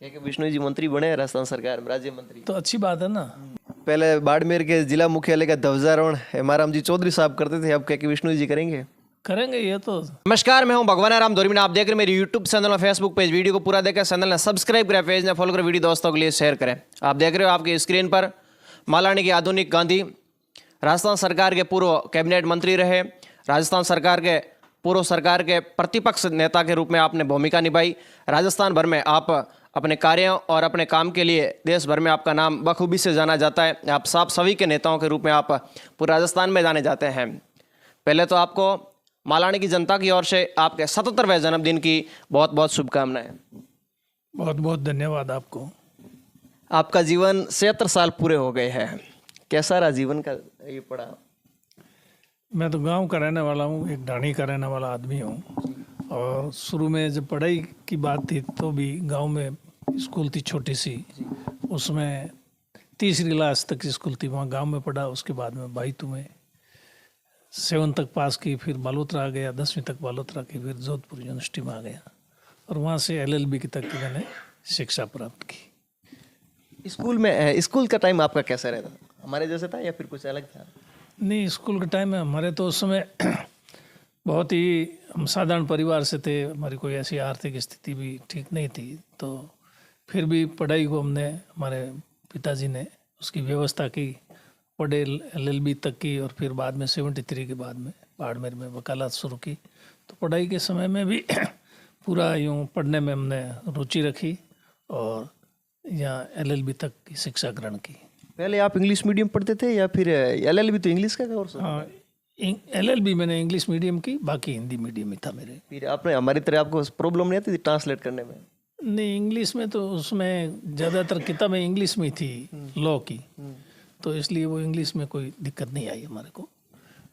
क्या कि विष्णु जी मंत्री बने हैं राजस्थान सरकार में, राज्य मंत्री। तो अच्छी बात है ना। पहले बाड़मेर के जिला मुख्यालय का ध्वजारोहण हेमाराम जी चौधरी साहब करते थे, अब क्या कि विष्णु जी करेंगे। करेंगे ये तो। नमस्कार, मैं हूं भगवान राम धोरीमीना। आप देख रहे हैं मेरे यूट्यूब चैनल और फेसबुक पेज। वीडियो को पूरा देखकर चैनल ने सब्सक्राइब करें, पेज ने फॉलो करें, वीडियो दोस्तों के लिए शेयर करें। आप देख रहे हो आपकी स्क्रीन पर मालानी के आधुनिक गांधी, राजस्थान सरकार के पूर्व कैबिनेट मंत्री रहे, राजस्थान सरकार के पूर्व सरकार के प्रतिपक्ष नेता के रूप में आपने भूमिका निभाई। राजस्थान भर में आप अपने कार्यों और अपने काम के लिए देश भर में आपका नाम बखूबी से जाना जाता है। आप साफ सभी के नेताओं के रूप में आप पूरे राजस्थान में जाने जाते हैं। पहले तो आपको मालानी की जनता की ओर से आपके 77वें जन्मदिन की बहुत बहुत शुभकामनाएं। बहुत बहुत धन्यवाद आपको। आपका जीवन 76 साल पूरे हो गए हैं, कैसा रहा जीवन का ये पड़ा? मैं तो गांव का रहने वाला हूँ, एक ढाणी का रहने वाला आदमी हूँ। और शुरू में जब पढ़ाई की बात थी तो भी गांव में स्कूल थी छोटी सी, उसमें तीसरी क्लास तक स्कूल थी, वहाँ गांव में पढ़ा। उसके बाद में बाईतू में 7 तक पास की, फिर बालोतरा आ गया, 10वीं तक बालोतरा की, फिर जोधपुर यूनिवर्सिटी में आ गया और वहाँ से LLB की तक की मैंने शिक्षा प्राप्त की। स्कूल में स्कूल का टाइम आपका कैसा रहता? हमारे जैसे था या फिर कुछ अलग था? नहीं, स्कूल के टाइम में हमारे तो उस समय बहुत ही हम साधारण परिवार से थे, हमारी कोई ऐसी आर्थिक स्थिति भी ठीक नहीं थी, तो फिर भी पढ़ाई को हमने, हमारे पिताजी ने उसकी व्यवस्था की, पढ़े LLB तक की और फिर बाद में 73 के बाद में बाड़मेर में वकालत शुरू की। तो पढ़ाई के समय में भी पूरा यूँ पढ़ने में हमने रुचि रखी और यहाँ LLB तक की शिक्षा ग्रहण की। पहले आप इंग्लिश मीडियम पढ़ते थे या फिर LLB तो इंग्लिश का कोर्स? हाँ, LLB मैंने इंग्लिश मीडियम की, बाकी हिंदी मीडियम ही था मेरे। फिर आपने हमारी तरह आपको प्रॉब्लम नहीं आती थी ट्रांसलेट करने में? नहीं, इंग्लिश में तो उसमें ज़्यादातर किताबें इंग्लिश में थी लॉ की, तो इसलिए वो इंग्लिश में कोई दिक्कत नहीं आई हमारे को।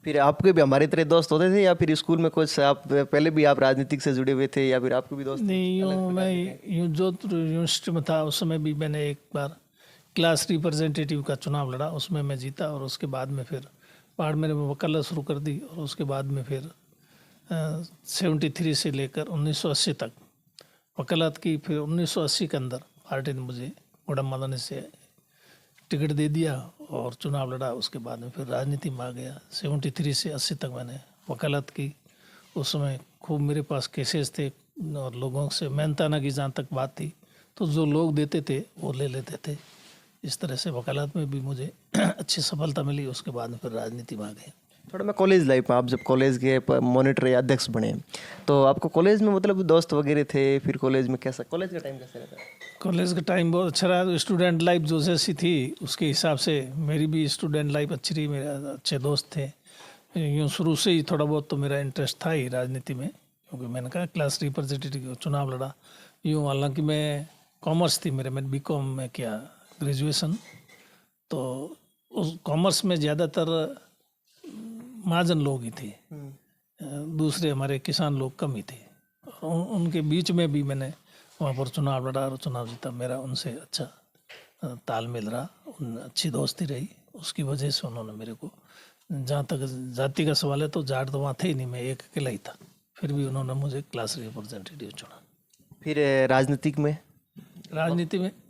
फिर आपके भी हमारी तरह दोस्त होते थे या फिर स्कूल में कुछ आप पहले भी आप राजनीतिक से जुड़े हुए थे या फिर आपके भी दोस्त? नहीं, मैं जोधपुर यूनिवर्सिटी में था, उस समय भी मैंने एक बार क्लास रिप्रेजेंटेटिव का चुनाव लड़ा, उसमें मैं जीता और उसके बाद में फिर बाड़मेर में वकालत शुरू कर दी और उसके बाद में फिर 73 से लेकर 1980 तक वकालत की। फिर 1980 के अंदर पार्टी ने मुझे गुड़म मालानी से टिकट दे दिया और चुनाव लड़ा। उसके बाद में फिर राजनीति में आ गया। 73 से 80 तक मैंने वकालत की। उस समय खूब मेरे पास केसेस थे और लोगों से मेहनताना की जहाँ तक बात थी तो जो लोग देते थे वो ले लेते थे। इस तरह से वकालत में भी मुझे अच्छी सफलता मिली। उसके बाद में फिर राजनीति में आ गए। थोड़ा मैं कॉलेज लाइफ में, आप जब कॉलेज के मॉनिटर या अध्यक्ष बने तो आपको कॉलेज में मतलब दोस्त वगैरह थे? फिर कॉलेज में कैसा, कॉलेज का टाइम कैसा रहता? कॉलेज का टाइम बहुत अच्छा रहा। स्टूडेंट लाइफ जो जैसी थी उसके हिसाब से मेरी भी स्टूडेंट लाइफ अच्छी रही। मेरे अच्छे दोस्त थे। यूँ शुरू से ही थोड़ा बहुत तो मेरा इंटरेस्ट था ही राजनीति में, क्योंकि मैंने कहा क्लास रिप्रेजेंटेटिव चुनाव लड़ा। यूँ हालांकि मैं कॉमर्स थी मेरे, मैंने BCom में किया ग्रेजुएशन, तो उस कॉमर्स में ज़्यादातर महाजन लोग ही थे, दूसरे हमारे किसान लोग कम ही थे। उनके बीच में भी मैंने वहाँ पर चुनाव लड़ा और चुनाव जीता। मेरा उनसे अच्छा तालमेल रहा, अच्छी दोस्ती रही। उसकी वजह से उन्होंने मेरे को, जहाँ तक जाति का सवाल है तो जाट तो वहाँ थे ही नहीं, मैं एक अकेला ही था, फिर भी उन्होंने मुझे क्लास रिप्रेजेंटेटिव चुना। फिर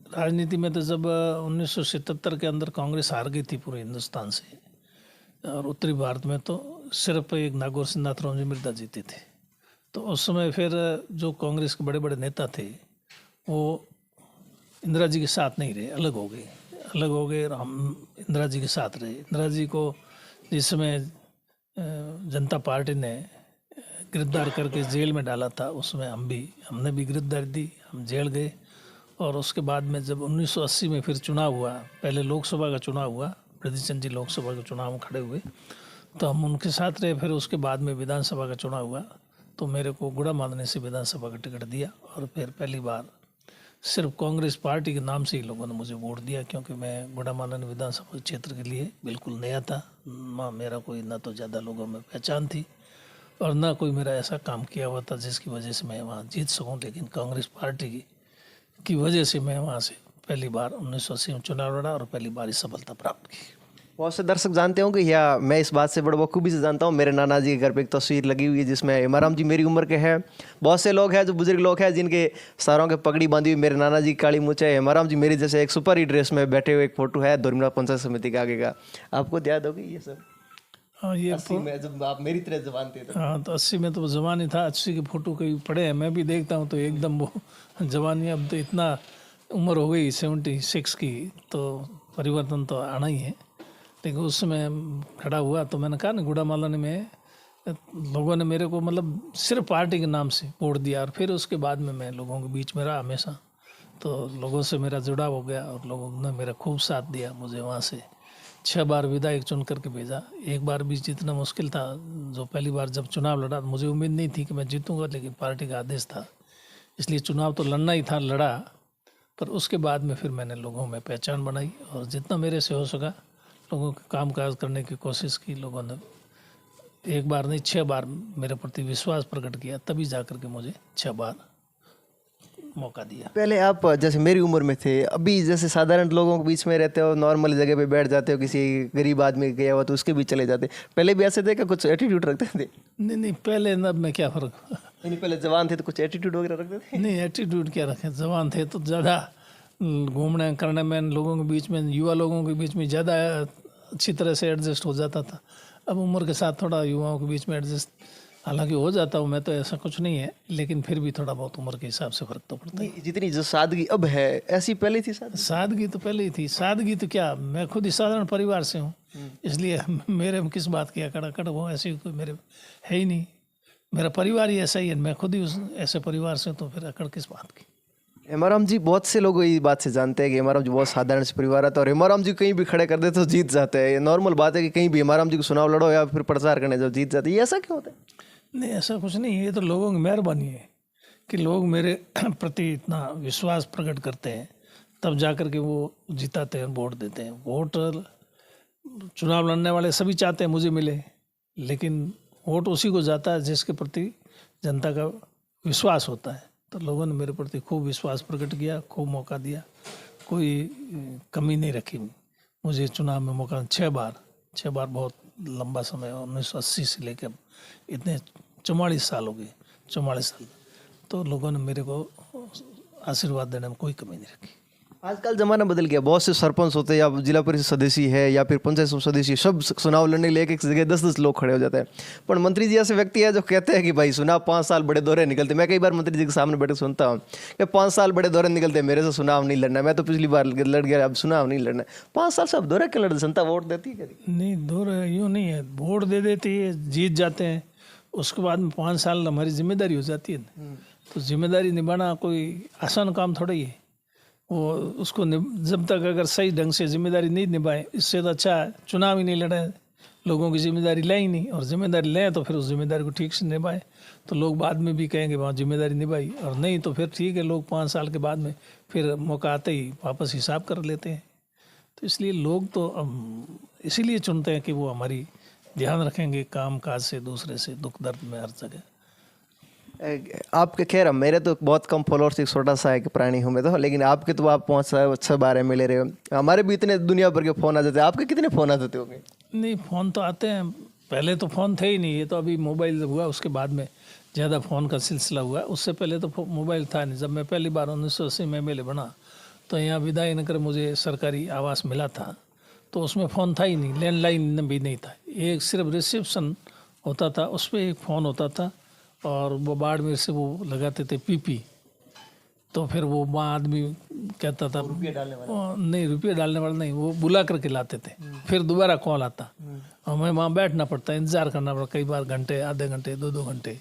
राजनीति में तो जब 1977 के अंदर कांग्रेस हार गई थी पूरे हिंदुस्तान से और उत्तरी भारत में तो सिर्फ एक नागौर सिंह नाथुराम जी मिर्जा जीते थे, तो उस समय फिर जो कांग्रेस के बड़े बड़े नेता थे वो इंदिरा जी के साथ नहीं रहे, अलग हो गए और हम इंदिरा जी के साथ रहे। इंदिरा जी को जिस समय जनता पार्टी ने गिरफ्तार करके जेल में डाला था, उसमें हमने भी गिरफ्तारी दी, हम जेल गए। और उसके बाद में जब 1980 में फिर चुनाव हुआ, पहले लोकसभा का चुनाव हुआ, प्रदीप चंद जी लोकसभा के चुनाव में खड़े हुए तो हम उनके साथ रहे। फिर उसके बाद में विधानसभा का चुनाव हुआ तो मेरे को गुड़म मालानी से विधानसभा का टिकट दिया और फिर पहली बार सिर्फ कांग्रेस पार्टी के नाम से ही लोगों ने मुझे वोट दिया, क्योंकि मैं गुड़म मालानी विधानसभा क्षेत्र के लिए बिल्कुल नया था। मेरा कोई ना तो ज़्यादा लोगों में पहचान थी और ना कोई मेरा ऐसा काम किया हुआ था जिसकी वजह से मैं वहाँ जीत सकूँ, लेकिन कांग्रेस पार्टी की वजह से मैं वहाँ से पहली बार 1980 में चुनाव लड़ा और पहली बार ही सफलता प्राप्त की। बहुत से दर्शक जानते होंगे या मैं इस बात से बड़े बखूबी से जानता हूँ, मेरे नाना जी के घर पे एक तस्वीर लगी हुई है जिसमें हेमाराम जी मेरी उम्र के हैं। बहुत से लोग हैं जो बुजुर्ग लोग हैं जिनके सरों के पगड़ी बांधी हुई मेरे नाना जी की काली मूंछ है। हेमाराम जी मेरी जैसे एक सुपर ही ड्रेस में बैठे हुए एक फोटो है धोरीमनाथ पंचायत समिति के आगे का। आपको याद होगी ये सब? हाँ ये 80 में जब आप मेरी तरह जवान थे तो। हाँ तो 80 में तो जवानी था। 80 के फोटो कहीं पड़े हैं, मैं भी देखता हूँ तो एकदम वो जवानी। अब तो इतना उम्र हो गई 76 की, तो परिवर्तन तो आना ही है। लेकिन उस समय खड़ा हुआ तो मैंने कहा ना, गुड़ामाला में लोगों ने मेरे को मतलब सिर्फ पार्टी के नाम से वोट दिया, और फिर उसके बाद में मैं लोगों के बीच में रहा हमेशा। तो लोगों से मेरा जुड़ाव हो गया और लोगों ने मेरा खूब साथ दिया। मुझे वहाँ से 6 बार विधायक चुन करके भेजा। एक बार भी जीतना मुश्किल था। जो पहली बार जब चुनाव लड़ा तो मुझे उम्मीद नहीं थी कि मैं जीतूंगा, लेकिन पार्टी का आदेश था इसलिए चुनाव तो लड़ना ही था, लड़ा। पर उसके बाद में फिर मैंने लोगों में पहचान बनाई और जितना मेरे से हो सका लोगों के काम काज करने की कोशिश की। लोगों ने एक बार नहीं 6 बार मेरे प्रति विश्वास प्रकट किया, तभी जाकर के मुझे 6 बार मौका दिया। पहले आप जैसे मेरी उम्र में थे, अभी जैसे साधारण लोगों के बीच में रहते हो, नॉर्मल जगह पे बैठ जाते हो, किसी गरीब आदमी गया हुआ तो उसके बीच चले जाते, पहले भी ऐसे थे क्या? कुछ एटीट्यूड रखते थे? नहीं पहले न, अब में क्या फ़र्क। नहीं, पहले जवान थे तो कुछ एटीट्यूड वगैरह रखते थे? नहीं एटीट्यूड क्या रखें, जवान थे तो ज़्यादा घूमने करने में, लोगों के बीच में, युवा लोगों के बीच में ज़्यादा अच्छी तरह से एडजस्ट हो जाता था। अब उम्र के साथ थोड़ा युवाओं के बीच में एडजस्ट हालांकि हो जाता हूँ मैं, तो ऐसा कुछ नहीं है, लेकिन फिर भी थोड़ा बहुत उम्र के हिसाब से फ़र्क तो पड़ता है। जितनी जो सादगी अब है ऐसी पहले थी सादगी? सादगी तो पहले ही थी। सादगी तो क्या, मैं खुद ही साधारण परिवार से हूँ, इसलिए मेरे में किस बात की अकड़ अकड़ वो ऐसी कोई मेरे है ही नहीं। मेरा परिवार ही ऐसा ही है, मैं खुद ही उस ऐसे परिवार से हूँ, तो फिर अकड़ किस बात की। हेमाराम जी बहुत से लोग ये बात से जानते हैं कि हेमाराम जी बहुत साधारण से परिवार आता है और हेमाराम जी कहीं भी खड़े कर देते तो जीत जाते हैं। ये नॉर्मल बात है कि कहीं भी हेमाराम जी को चुनाव लड़ो या फिर प्रचार करने जाओ जीत जाते हैं, ये ऐसा क्यों होता है? नहीं ऐसा कुछ नहीं है, ये तो लोगों की मेहरबानी है कि लोग मेरे प्रति इतना विश्वास प्रकट करते हैं, तब जाकर के वो जिताते हैं, वोट देते हैं। वोट चुनाव लड़ने वाले सभी चाहते हैं मुझे मिले, लेकिन वोट उसी को जाता है जिसके प्रति जनता का विश्वास होता है। तो लोगों ने मेरे प्रति खूब विश्वास प्रकट किया, खूब मौका दिया, कोई कमी नहीं रखी। मुझे चुनाव में मौका 6 बार बहुत लंबा समय, 1980 से लेकर इतने 44 साल हो गए, 44 साल। तो लोगों ने मेरे को आशीर्वाद देने में कोई कमी नहीं रखी। आजकल जमाना बदल गया, बहुत से सरपंच होते हैं या जिला परिषद सदस्य है या फिर पंचायत सदस्य, सब चुनाव लड़ने के लिए एक जगह 10-10 लोग खड़े हो जाते हैं। पर मंत्री जी ऐसे व्यक्ति है जो कहते हैं कि भाई चुनाव 5 साल बड़े दौरे निकलते। मैं कई बार मंत्री जी के सामने बैठे सुनता हूँ कि 5 साल बड़े दौरे निकलते, मेरे से चुनाव नहीं लड़ना, मैं तो पिछली बार लड़ गया, अब चुनाव नहीं लड़ना। 5 साल से अब दौरे क्यों लड़ते? जनता वोट देती है? नहीं दौरे यूँ नहीं है, वोट दे देती है, जीत जाते हैं, उसके बाद में 5 साल हमारी जिम्मेदारी हो जाती है। तो जिम्मेदारी निभाना कोई आसान काम थोड़ा ही है। वो उसको जब तक अगर सही ढंग से जिम्मेदारी नहीं निभाए, इससे तो अच्छा चुनाव ही नहीं लड़े, लोगों की जिम्मेदारी लें ही नहीं। और जिम्मेदारी लें तो फिर उस जिम्मेदारी को ठीक से निभाएं, तो लोग बाद में भी कहेंगे वहाँ जिम्मेदारी निभाई। और नहीं तो फिर ठीक है, लोग 5 साल के बाद में फिर मौका आते ही वापस हिसाब कर लेते हैं। तो इसलिए लोग तो इसीलिए चुनते हैं कि वो हमारी ध्यान रखेंगे काम काज से, दूसरे से, दुख दर्द में, हर जगह। आपके खैर मेरे तो बहुत कम फॉलोअर्स, एक छोटा सा एक प्राणी हूँ मैं तो, लेकिन आपके तो आप 5 बारे में ले रहे हो। हमारे भी इतने दुनिया भर के फ़ोन आ जाते हैं, आपके कितने फ़ोन आ जाते होंगे? नहीं फ़ोन तो आते हैं, पहले तो फ़ोन थे ही नहीं, ये तो अभी मोबाइल हुआ उसके बाद में ज़्यादा फ़ोन का सिलसिला हुआ। उससे पहले तो मोबाइल था नहीं। जब मैं पहली बार 1980 में MLA बना तो यहाँ विधायनगर मुझे सरकारी आवास मिला था, तो उसमें फ़ोन था ही नहीं, लैंडलाइन भी नहीं था, एक सिर्फ रिसेप्शन होता था, उस पर एक फ़ोन होता था। और वो बाड़मेर से वो लगाते थे PP, तो फिर वो वहाँ आदमी कहता था रुपये डालने वाला? नहीं रुपये डालने वाला नहीं, वो बुला करके लाते थे, फिर दोबारा कॉल आता, हमें वहाँ बैठना पड़ता, इंतज़ार करना पड़ता, कई बार घंटे, आधे घंटे, 2-2 घंटे,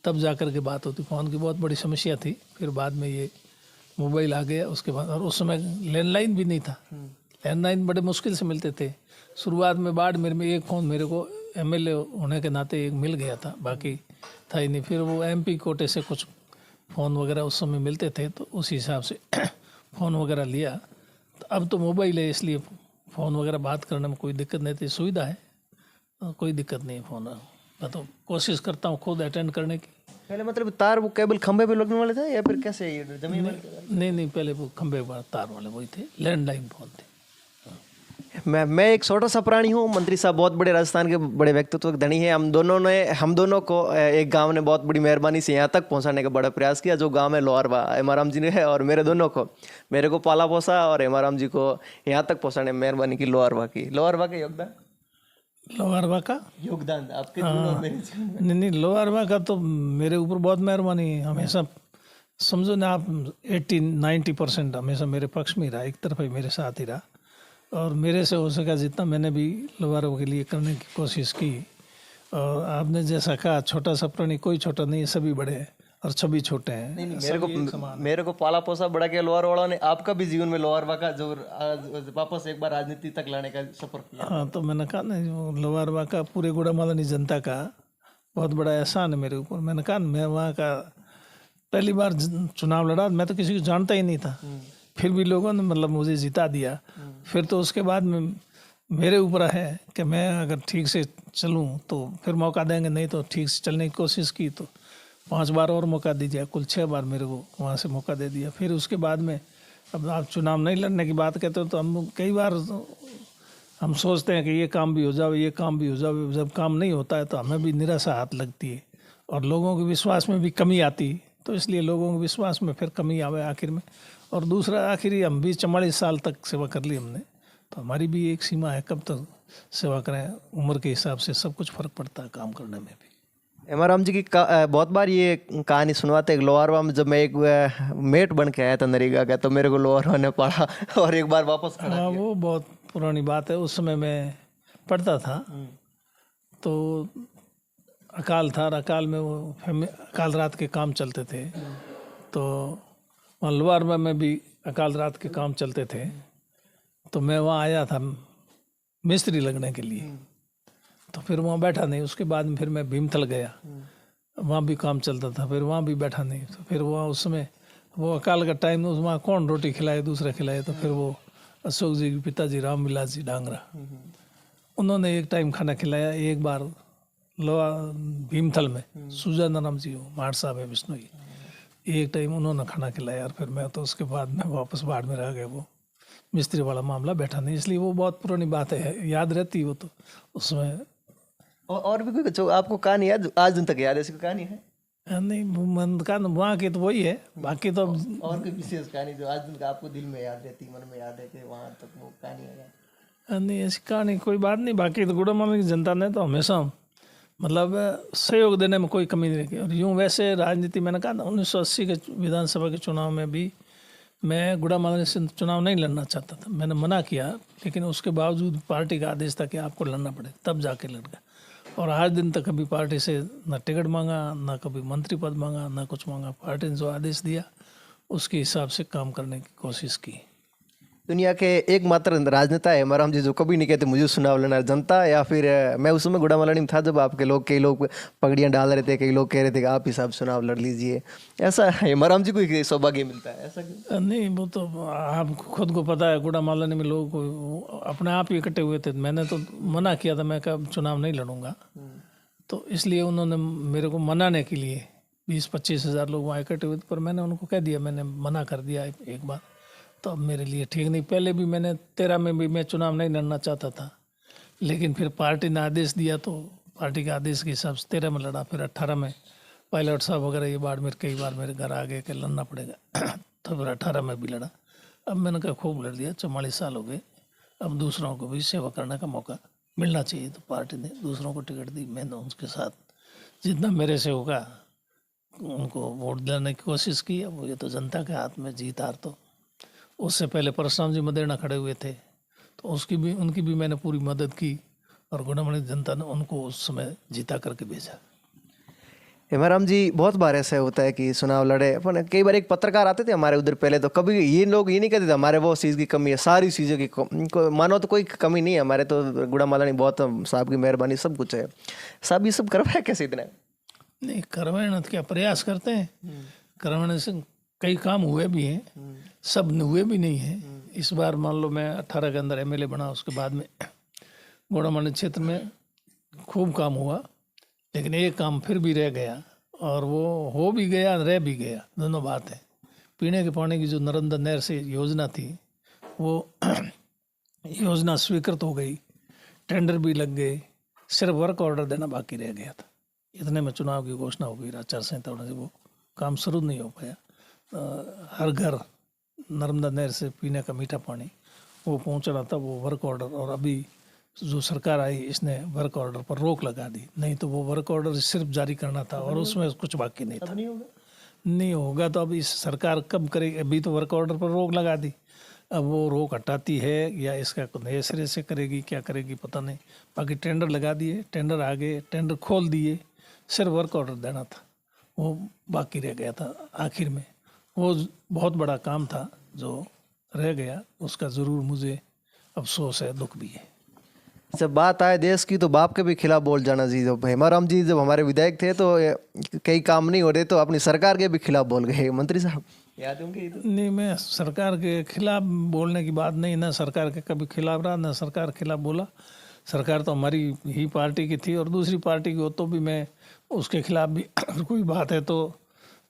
तब जा कर के बात होती। फ़ोन की बहुत बड़ी समस्या थी। फिर बाद में ये मोबाइल आ गया उसके बाद, और उस समय लैंडलाइन भी नहीं था, लैंडलाइन बड़े मुश्किल से मिलते थे। शुरुआत में बाड़मेर में एक फ़ोन मेरे को MLA होने के नाते एक मिल गया था, बाकी था ही नहीं। फिर वो MP कोटे से कुछ फ़ोन वगैरह उस समय मिलते थे, तो उस हिसाब से फ़ोन वगैरह लिया। तो अब तो मोबाइल है, इसलिए फ़ोन वगैरह बात करने में कोई दिक्कत नहीं थी, सुविधा है, कोई दिक्कत नहीं है। फ़ोन मैं तो कोशिश करता हूँ खुद अटेंड करने की। पहले मतलब तार वो केबल खंभे पे लगने वाले थे या फिर कैसे जमीन? नहीं, पहले वो खंभे पर तार वाले वही थे, लैंडलाइन फ़ोन थे। मैं एक छोटा सा प्राणी हूँ। मंत्री साहब बहुत बड़े राजस्थान के बड़े व्यक्तित्व के धनी है। हम दोनों को एक गांव ने बहुत बड़ी मेहरबानी से यहाँ तक पहुँचाने का बड़ा प्रयास किया, जो गांव है लोहारवा, हेमाराम जी ने है, और मेरे दोनों को, मेरे को पाला पोसा और हेमाराम जी को यहाँ तक पहुँचाने में मेहरबानी की लोहारवा की। लोहारवा का योगदान आपके जीवन में? नहीं, लोहारवा का तो मेरे ऊपर बहुत मेहरबानी है। हमेशा समझो ना आप 80-90% हमेशा मेरे पक्ष में ही रहा, एक तरफ ही मेरे साथ ही रहा, और मेरे से हो सका जितना मैंने भी लोहारों के लिए करने की कोशिश की। और आपने जैसा कहा छोटा सा प्राणी, कोई छोटा नहीं है, सभी बड़े हैं और सभी छोटे हैं। मेरे को पाला पोसा बड़ा के लोहार वालों ने। आपका भी जीवन में लोहारवा का जो वापस एक बार राजनीति तक लाने का सफर किया। हाँ, तो मैंने कहा ना, लोहारवा का पूरे गुड़ामालानी जनता का बहुत बड़ा एहसान है मेरे ऊपर। मैंने कहा मैं वहाँ का पहली बार चुनाव लड़ा, मैं तो किसी को जानता ही नहीं था, फिर भी लोगों ने मतलब मुझे जिता दिया। फिर तो उसके बाद में मेरे ऊपर है कि मैं अगर ठीक से चलूँ तो फिर मौका देंगे, नहीं तो ठीक से चलने की कोशिश की तो 5 बार और मौका दीजिए। कुल 6 बार मेरे को वहाँ से मौका दे दिया। फिर उसके बाद में अब आप चुनाव नहीं लड़ने की बात कहते हो तो हम कई बार हम सोचते हैं कि ये काम भी हो जाए, ये काम भी हो जाए। जब काम नहीं होता है तो हमें भी निराशा हाथ लगती है और लोगों के विश्वास में भी कमी आती। तो इसलिए लोगों के विश्वास में फिर कमी आवे आखिर में। और दूसरा, आखिर हम भी 44 साल तक सेवा कर ली हमने, तो हमारी भी एक सीमा है, कब तक सेवा करें। उम्र के हिसाब से सब कुछ फर्क पड़ता है काम करने में भी। हेमाराम जी की बहुत बार ये कहानी सुनवाते हैं। लोहारवा में जब मैं एक मेट बन के आया था नरेगा का, तो मेरे को लोहारवा ने पढ़ा और एक बार वापस खड़ा किया। वो बहुत पुरानी बात है। उस समय मैं पढ़ता था तो अकाल था, और अकाल में वो अकाल रात के काम चलते थे। तो वहाँ लोहारवा में भी अकाल रात के काम चलते थे। तो मैं वहाँ आया था मिस्त्री लगने के लिए, तो फिर वहाँ बैठा नहीं। उसके बाद में फिर मैं भीमथल गया, वहाँ भी काम चलता था, फिर वहाँ भी बैठा नहीं। तो फिर वहाँ उस समय वो अकाल का टाइम, वहाँ कौन रोटी खिलाए, दूसरा खिलाए। तो फिर वो अशोक जी के पिताजी राम विलास जी डांगरा, उन्होंने एक टाइम खाना खिलाया। एक बार लोहा भीमथल में सुजानाराम जी हो, मार साहब है विष्णु, एक टाइम उन्होंने खाना खिलाया। और फिर मैं तो उसके बाद में वापस बाढ़ में रह गया। वो मिस्त्री वाला मामला बैठा नहीं, इसलिए वो बहुत पुरानी बात है, याद रहती वो तो उसमें। और भी कोई जो आपको कहानी याद आज दिन तक याद है, ऐसी कोई कहानी है? नहीं, मन का वहाँ की तो वही है, बाकी तो और कोई विशेष कहानी जो आज दिन का आपको दिल में याद रहती, मन में याद है कि वहाँ तक वो कहानी है? नहीं, ऐसी कहानी कोई बात नहीं। बाकी तो गुड़ामालानी की जनता ने तो हमेशा मतलब सहयोग देने में कोई कमी नहीं की। और यूँ वैसे राजनीति, मैंने कहा ना 1980 के विधानसभा के चुनाव में भी मैं गुड़ामालानी से चुनाव नहीं लड़ना चाहता था, मैंने मना किया। लेकिन उसके बावजूद पार्टी का आदेश था कि आपको लड़ना पड़े, तब जाके लड़ गया। और आज दिन तक कभी पार्टी से ना टिकट मांगा, ना कभी मंत्री पद मांगा, ना कुछ मांगा। पार्टी ने जो आदेश दिया उसके हिसाब से काम करने की कोशिश की। दुनिया के एकमात्र राजनेता है हेमाराम जी जो कभी नहीं कहते मुझे चुनाव लड़ना है। जनता या फिर मैं उस समय गुड़ामालानी में था जब आपके लोग, कई लोग पगड़ियाँ डाल रहे थे, कई लोग कह रहे थे कि आप ही साहब चुनाव लड़ लीजिए। ऐसा हेमाराम जी को ही सौभाग्य मिलता है, ऐसा क्यों? नहीं, वो तो आप खुद को पता है, गुड़ामालानी में लोग अपने आप ही इकट्ठे हुए थे। मैंने तो मना किया था, मैं कब चुनाव नहीं लड़ूंगा। तो इसलिए उन्होंने मेरे को मनाने के लिए 20-25 हज़ार लोग वहाँ इकट्ठे हुए थे, पर मैंने उनको कह दिया, मैंने मना कर दिया एक बार। तो अब मेरे लिए ठीक नहीं। पहले भी मैंने 13 में भी मैं चुनाव नहीं लड़ना चाहता था, लेकिन फिर पार्टी ने आदेश दिया तो पार्टी के आदेश के हिसाब से 13 में लड़ा। फिर 18 में पायलट साहब वगैरह ये बाड़मेर कई बार मेरे घर आ गए कि लड़ना पड़ेगा तो फिर 18 में भी लड़ा। अब मैंने कहा खूब लड़ दिया, 44 साल हो गए, अब दूसरों को भी सेवा करने का मौका मिलना चाहिए। तो पार्टी ने दूसरों को टिकट दी, मैंने उनके साथ जितना मेरे से होगा उनको वोट दिलाने की कोशिश की। अब ये तो जनता के हाथ में, जीत हार तो। उससे पहले परशुराम जी मदेरणा खड़े हुए थे तो उनकी भी मैंने पूरी मदद की, और गुड़ामालानी जनता ने उनको उस समय जीता करके भेजा। हेमाराम जी बहुत बार ऐसा होता है कि चुनाव लड़े अपन। कई बार एक पत्रकार आते थे हमारे उधर पहले, तो कभी ये लोग ये नहीं कहते थे हमारे वो चीज़ की कमी है, सारी चीज़ों की मानो तो कोई कमी नहीं है हमारे, तो गुड़ामालानी बहुत साहब की मेहरबानी सब कुछ है। साहब ये सब करवाया कैसे इतना? नहीं, करवाना तो क्या, प्रयास करते हैं करवाने से। कई काम हुए भी हैं, सब हुए भी नहीं हैं। इस बार मान लो मैं 18 के अंदर एमएलए बना, उसके बाद में गुड़ामालानी क्षेत्र में खूब काम हुआ, लेकिन एक काम फिर भी रह गया, और वो हो भी गया रह भी गया, दोनों बात है। पीने के पानी की जो नर्मदा नहर से योजना थी वो योजना स्वीकृत हो गई, टेंडर भी लग गए, सिर्फ वर्क ऑर्डर देना बाकी रह गया था। इतने में चुनाव की घोषणा हो गई, आचार संहिता होने से वो काम शुरू नहीं हो पाया। हर घर नर्मदा नहर से पीने का मीठा पानी वो पहुंचना था, वो वर्क ऑर्डर। और अभी जो सरकार आई इसने वर्क ऑर्डर पर रोक लगा दी, नहीं तो वो वर्क ऑर्डर सिर्फ जारी करना था और उसमें कुछ बाकी नहीं था। नहीं होगा तो अब इस सरकार कब करेगी? अभी तो वर्क ऑर्डर पर रोक लगा दी, अब वो रोक हटाती है या इसका नए सिरे से करेगी, क्या करेगी पता नहीं। बाकी टेंडर लगा दिए, टेंडर आ गए, टेंडर खोल दिए, सिर्फ वर्क ऑर्डर देना था, वो बाकी रह गया था। आखिर में वो बहुत बड़ा काम था जो रह गया, उसका ज़रूर मुझे अफसोस है, दुख भी है। जब बात आए देश की तो बाप के भी खिलाफ बोल जाना जी। जब हेमाराम जी जब हमारे विधायक थे तो कई काम नहीं हो रहे तो अपनी सरकार के भी खिलाफ बोल गए मंत्री साहब, याद होंगे? नहीं, मैं सरकार के खिलाफ बोलने की बात नहीं, ना सरकार के कभी खिलाफ रहा ना सरकार खिलाफ बोला। सरकार तो हमारी ही पार्टी की थी और दूसरी पार्टी की हो तो भी मैं उसके खिलाफ भी कोई बात है तो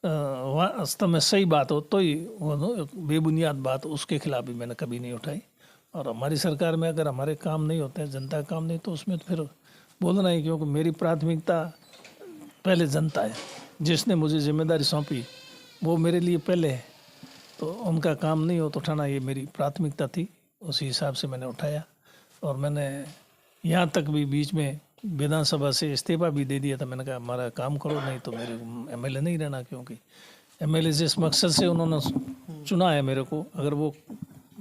वास्तव में सही बात हो तो ही वो बेबुनियाद बात उसके खिलाफ भी मैंने कभी नहीं उठाई। और हमारी सरकार में अगर हमारे काम नहीं होते हैं, जनता का काम नहीं, तो उसमें तो फिर बोलना ही, क्योंकि मेरी प्राथमिकता पहले जनता है। जिसने मुझे जिम्मेदारी सौंपी वो मेरे लिए पहले है, तो उनका काम नहीं हो तो उठाना ये मेरी प्राथमिकता थी, उसी हिसाब से मैंने उठाया। और मैंने यहाँ तक भी बीच में विधानसभा से इस्तीफा भी दे दिया था। मैंने कहा हमारा काम करो, नहीं तो मेरे एमएलए नहीं रहना, क्योंकि एमएलए जिस मकसद से उन्होंने चुना है मेरे को, अगर वो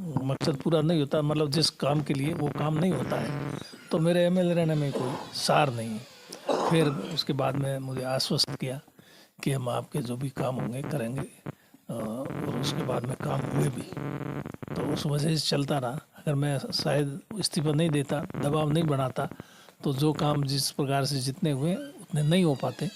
मकसद पूरा नहीं होता, मतलब जिस काम के लिए वो काम नहीं होता है, तो मेरे एमएलए रहने में कोई सार नहीं है। फिर उसके बाद में मुझे आश्वस्त किया कि हम आपके जो भी काम होंगे करेंगे, और उसके बाद में काम हुए भी, तो उस वजह से चलता रहा। अगर मैं शायद इस्तीफा नहीं देता, दबाव नहीं बनाता, तो जो काम जिस प्रकार से जितने हुए उतने नहीं हो पाते,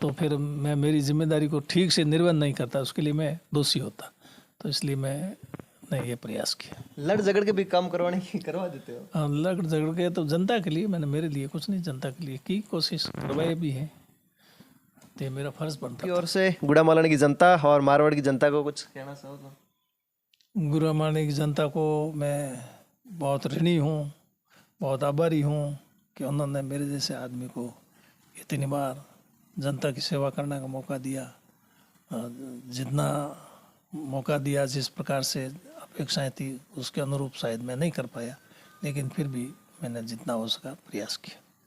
तो फिर मैं मेरी जिम्मेदारी को ठीक से निर्वहन नहीं करता, उसके लिए मैं दोषी होता। तो इसलिए मैंने ये प्रयास किया। लड़ झगड़ के भी काम करवा देते हो? लड़ झगड़ के तो जनता के लिए, मैंने मेरे लिए कुछ नहीं, जनता के लिए की कोशिश करवाई भी है, तो ये मेरा फर्ज बनता की ओर से गुड़ामालानी की जनता और मारवाड़ की जनता को कुछ कहना चाहो तो? गुरुमानी की जनता को मैं बहुत ऋणी हूँ, बहुत आभारी हूँ कि उन्होंने मेरे जैसे आदमी को इतनी बार जनता की सेवा करने का मौका दिया। जितना मौका दिया, जिस प्रकार से अपेक्षाएं थी उसके अनुरूप शायद मैं नहीं कर पाया, लेकिन फिर भी मैंने जितना हो सका प्रयास किया।